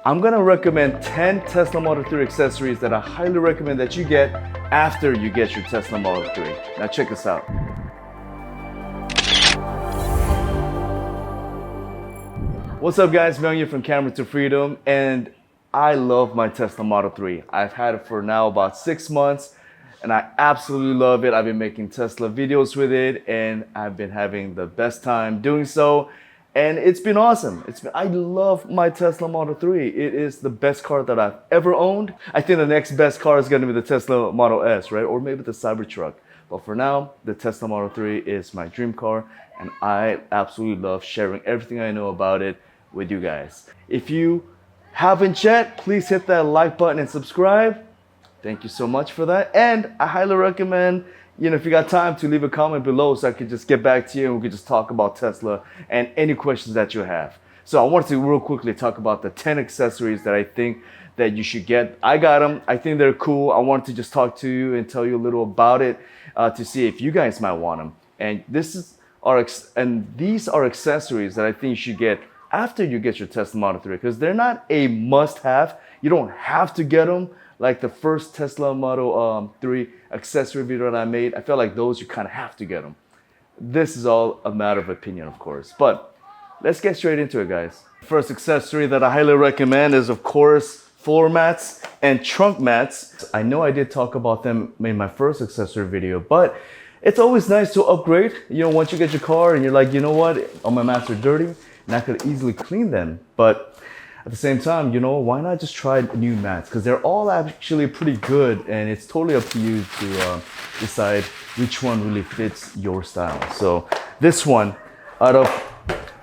I'm gonna recommend 10 Tesla Model 3 accessories that I highly recommend that you get after you get your Tesla Model 3. Now check this out. What's up guys, Myung from Camera to Freedom, and I love my Tesla Model 3. I've had it for now about 6 months and I absolutely love it. I've been making Tesla videos with it and I've been having the best time doing so. And it's been awesome. I love my Tesla Model 3. It is the best car that I've ever owned. I think the next best car is gonna be the Tesla Model S, right? Or maybe the Cybertruck. But for now, the Tesla Model 3 is my dream car and I absolutely love sharing everything I know about it with you guys. If you haven't yet, please hit that like button and subscribe. Thank you so much for that. And I highly recommend, if you got time, to leave a comment below so I could just get back to you and we could just talk about Tesla and any questions that you have. So I wanted to real quickly talk about the 10 accessories that I think that you should get. I got them. I think they're cool. I wanted to just talk to you and tell you a little about it to see if you guys might want them. And these are accessories that I think you should get after you get your Tesla Model 3, because they're not a must-have. You don't have to get them. Like the first Tesla Model 3 accessory video that I made, I felt like those you kind of have to get them. This is all a matter of opinion, of course. But let's get straight into it, guys. First accessory that I highly recommend is, of course, floor mats and trunk mats. I know I did talk about them in my first accessory video, but it's always nice to upgrade. Once you get your car and you're like, you know what, all my mats are dirty, and I could easily clean them. But at the same time, why not just try new mats? Because they're all actually pretty good and it's totally up to you to decide which one really fits your style. So this one, out of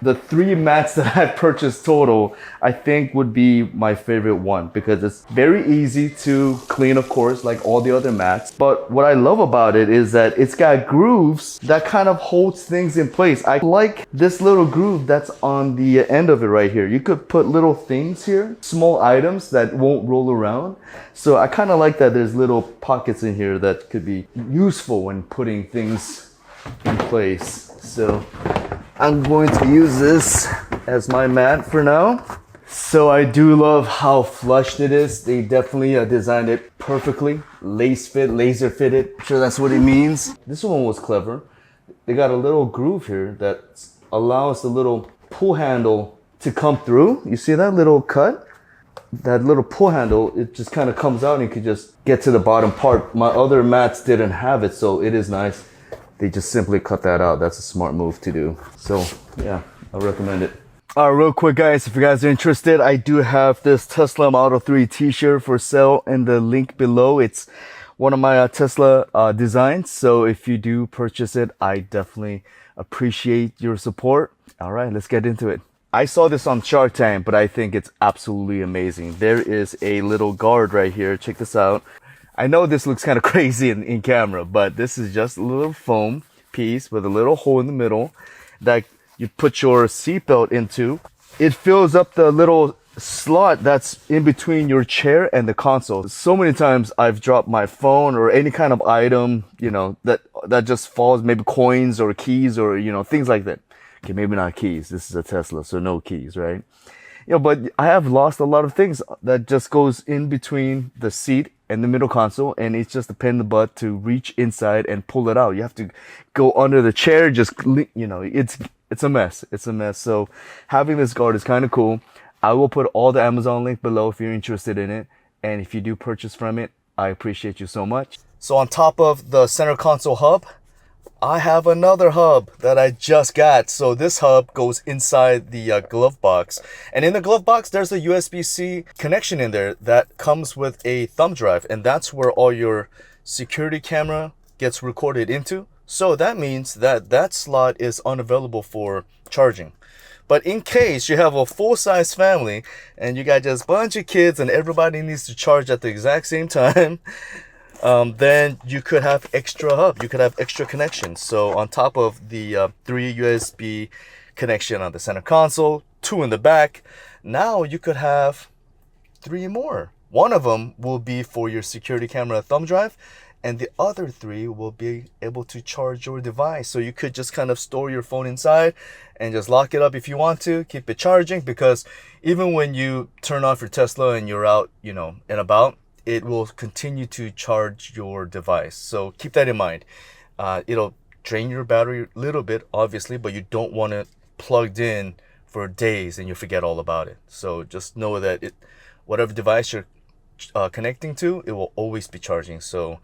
the 3 mats that I purchased total, I think would be my favorite one because it's very easy to clean, of course, like all the other mats. But what I love about it is that it's got grooves that kind of holds things in place. I like this little groove that's on the end of it right here. You could put little things here, small items that won't roll around. So I kind of like that there's little pockets in here that could be useful when putting things in place. So I'm going to use this as my mat for now. So I do love how flushed it is. They definitely designed it perfectly. Laser fitted. I'm sure that's what it means. This one was clever. They got a little groove here that allows the little pull handle to come through. You see that little cut? That little pull handle, it just kind of comes out and you can just get to the bottom part. My other mats didn't have it, so it is nice. They just simply cut that out. That's a smart move to do. So yeah, I recommend it. Real quick guys, if you guys are interested, I do have this Tesla Model 3 t-shirt for sale in the link below. It's one of my Tesla designs. So if you do purchase it, I definitely appreciate your support. All right, let's get into it. I saw this on Shark Tank, but I think it's absolutely amazing. There is a little guard right here. Check this out. I know this looks kind of crazy in camera, but this is just a little foam piece with a little hole in the middle that you put your seatbelt into. It fills up the little slot that's in between your chair and the console. So many times I've dropped my phone or any kind of item, that just falls, maybe coins or keys or, things like that. Okay, maybe not keys. This is a Tesla, so no keys, right? But I have lost a lot of things that just goes in between the seat and the middle console, and it's just a pain in the butt to reach inside and pull it out. You have to go under the chair, it's a mess. It's a mess. So having this guard is kind of cool. I will put all the Amazon link below if you're interested in it. And if you do purchase from it, I appreciate you so much. So on top of the center console hub, I have another hub that I just got. So this hub goes inside the glove box. And in the glove box, there's a USB-C connection in there that comes with a thumb drive. And that's where all your security camera gets recorded into. So that means that slot is unavailable for charging. But in case you have a full-size family and you got just a bunch of kids and everybody needs to charge at the exact same time, then you could have extra hub. You could have extra connections. So on top of the 3 USB connection on the center console, 2 in the back, now you could have 3 more. One of them will be for your security camera thumb drive, and the other 3 will be able to charge your device. So you could just kind of store your phone inside and just lock it up if you want to, keep it charging, because even when you turn off your Tesla and you're out, you know, and about, it will continue to charge your device. So keep that in mind. It'll drain your battery a little bit, obviously, but you don't want it plugged in for days and you forget all about it. So just know that whatever device you're connecting to, it will always be charging. So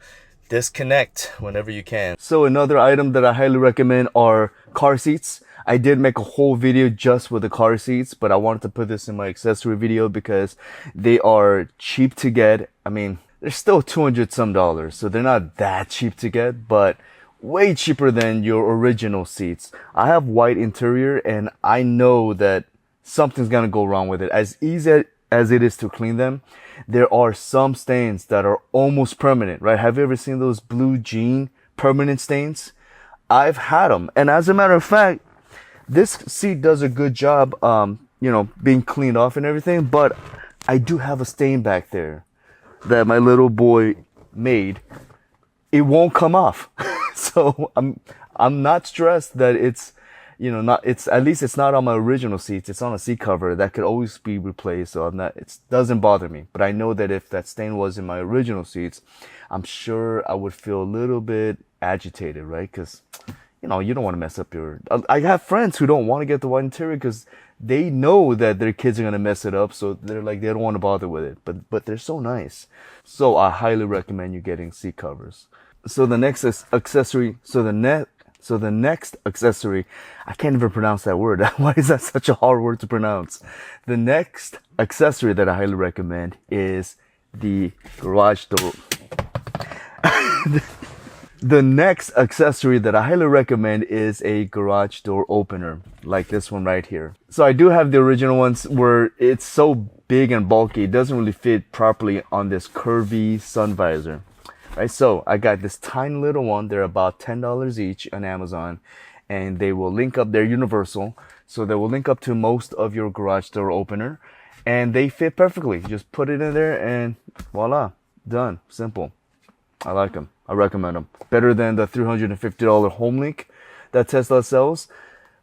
disconnect whenever you can. So another item that I highly recommend are car seats. I did make a whole video just with the car seats, but I wanted to put this in my accessory video because they are cheap to get. I mean, they're still $200 some, so they're not that cheap to get, but way cheaper than your original seats. I have white interior and I know that something's gonna go wrong with it. As easy as it is to clean them, there are some stains that are almost permanent, right? Have you ever seen those blue jean permanent stains? I've had them, and as a matter of fact, this seat does a good job, you know, being cleaned off and everything, but I do have a stain back there that my little boy made. It won't come off. So I'm not stressed that it's, you know, at least it's not on my original seats. It's on a seat cover that could always be replaced. So it doesn't bother me. But I know that if that stain was in my original seats, I'm sure I would feel a little bit agitated, right? Because, you know, you don't want to mess up I have friends who don't want to get the white interior because they know that their kids are going to mess it up. So they're like, they don't want to bother with it, but they're so nice. So I highly recommend you getting seat covers. So the next accessory, the next accessory, I can't even pronounce that word. Why is that such a hard word to pronounce? The next accessory that I highly recommend is the garage door. The next accessory that I highly recommend is a garage door opener, like this one right here. So I do have the original ones where it's so big and bulky, it doesn't really fit properly on this curvy sun visor. Right, so I got this tiny little one. They're about $10 each on Amazon, and they will link up. They're universal, so they will link up to most of your garage door opener, and they fit perfectly. Just put it in there, and voila, done. Simple. I like them. I recommend them. Better than the $350 home link that Tesla sells.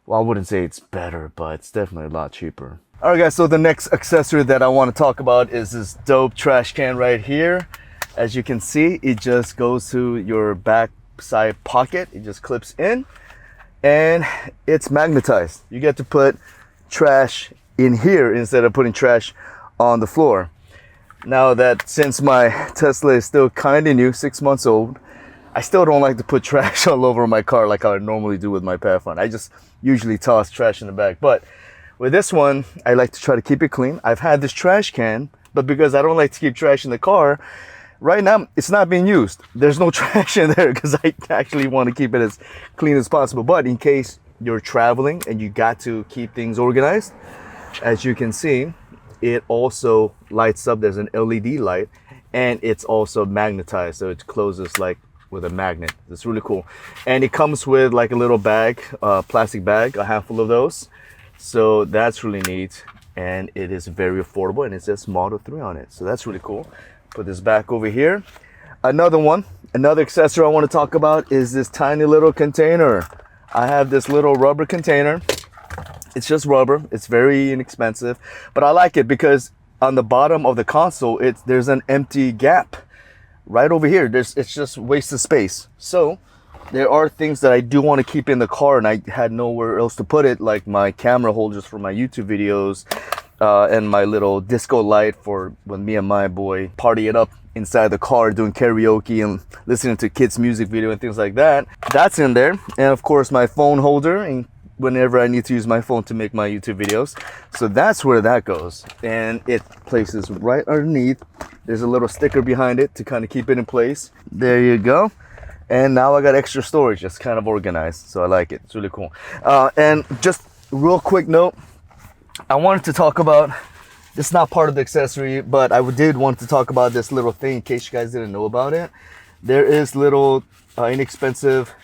Well, I wouldn't say it's better, but it's definitely a lot cheaper. All right, guys. So the next accessory that I want to talk about is this dope trash can right here. As you can see, it just goes to your back side pocket. It just clips in and it's magnetized. You get to put trash in here instead of putting trash on the floor. Now that since my Tesla is still kind of new, 6 months old, I still don't like to put trash all over my car like I would normally do with my Pathfinder. I just usually toss trash in the back. But with this one, I like to try to keep it clean. I've had this trash can, but because I don't like to keep trash in the car, right now, it's not being used. There's no trash in there because I actually want to keep it as clean as possible. But in case you're traveling and you got to keep things organized, as you can see, it also lights up. There's an LED light, and it's also magnetized, so it closes like with a magnet. It's really cool. And it comes with like a little bag, plastic bag, a handful of those. So that's really neat, and it is very affordable, and it says Model 3 on it. So that's really cool. Put this back over here. Another accessory I want to talk about is this tiny little container. I have this little rubber container. It's just rubber. It's very inexpensive, but I like it because on the bottom of the console, there's an empty gap right over here. It's just wasted space. So there are things that I do want to keep in the car, and I had nowhere else to put it, like my camera holders for my YouTube videos. And my little disco light for when me and my boy party it up inside the car doing karaoke and listening to kids' music video and things like that. That's in there. And of course my phone holder, and whenever I need to use my phone to make my YouTube videos. So that's where that goes. And it places right underneath. There's a little sticker behind it to kind of keep it in place. There you go. And now I got extra storage. Just kind of organized. So I like it. It's really cool. And just real quick note, I wanted to talk about, this is not part of the accessory, but I did want to talk about this little thing in case you guys didn't know about it. There is little inexpensive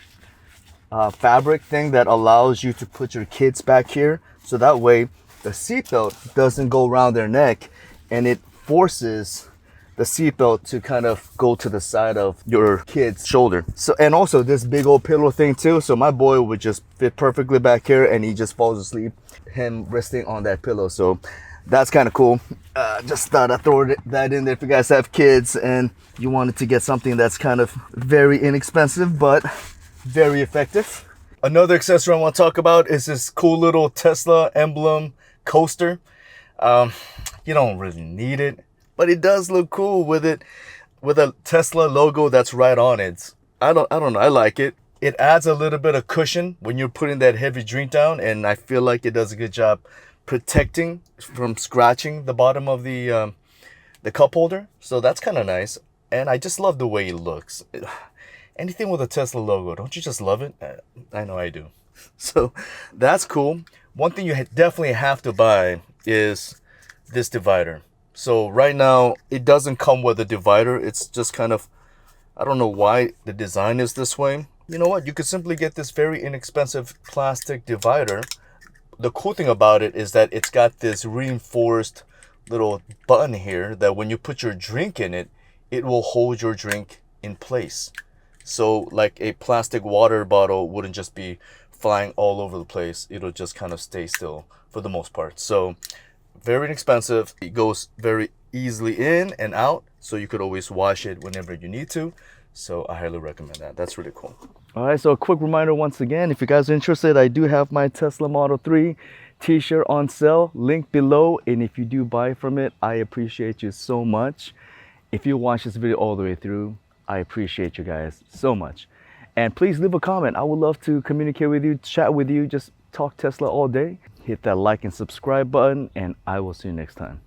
fabric thing that allows you to put your kids back here. So that way the seatbelt doesn't go around their neck and it forces the seatbelt to kind of go to the side of your kid's shoulder. So, and also this big old pillow thing too. So my boy would just fit perfectly back here and he just falls asleep, him resting on that pillow. So that's kind of cool. Just thought I'd throw that in there if you guys have kids and you wanted to get something that's kind of very inexpensive, but very effective. Another accessory I want to talk about is this cool little Tesla emblem coaster. You don't really need it, but it does look cool with it, with a Tesla logo that's right on it. I don't know, I like it. It adds a little bit of cushion when you're putting that heavy drink down, and I feel like it does a good job protecting from scratching the bottom of the cup holder. So that's kind of nice, and I just love the way it looks. Anything with a Tesla logo, don't you just love it? I know I do. So that's cool. One thing you definitely have to buy is this divider. So right now it doesn't come with a divider. It's just kind of, I don't know why the design is this way. You know what? You could simply get this very inexpensive plastic divider. The cool thing about it is that it's got this reinforced little button here that when you put your drink in it, it will hold your drink in place. So like a plastic water bottle wouldn't just be flying all over the place. It'll just kind of stay still for the most part. So very inexpensive. It goes very easily in and out, so you could always wash it whenever you need to. So I highly recommend that. That's really cool. All right, so a quick reminder once again, if you guys are interested, I do have my Tesla Model 3 t-shirt on sale, link below. And if you do buy from it, I appreciate you so much. If you watch this video all the way through, I appreciate you guys so much. And please leave a comment. I would love to communicate with you, chat with you, just talk Tesla all day. Hit that like and subscribe button, and I will see you next time.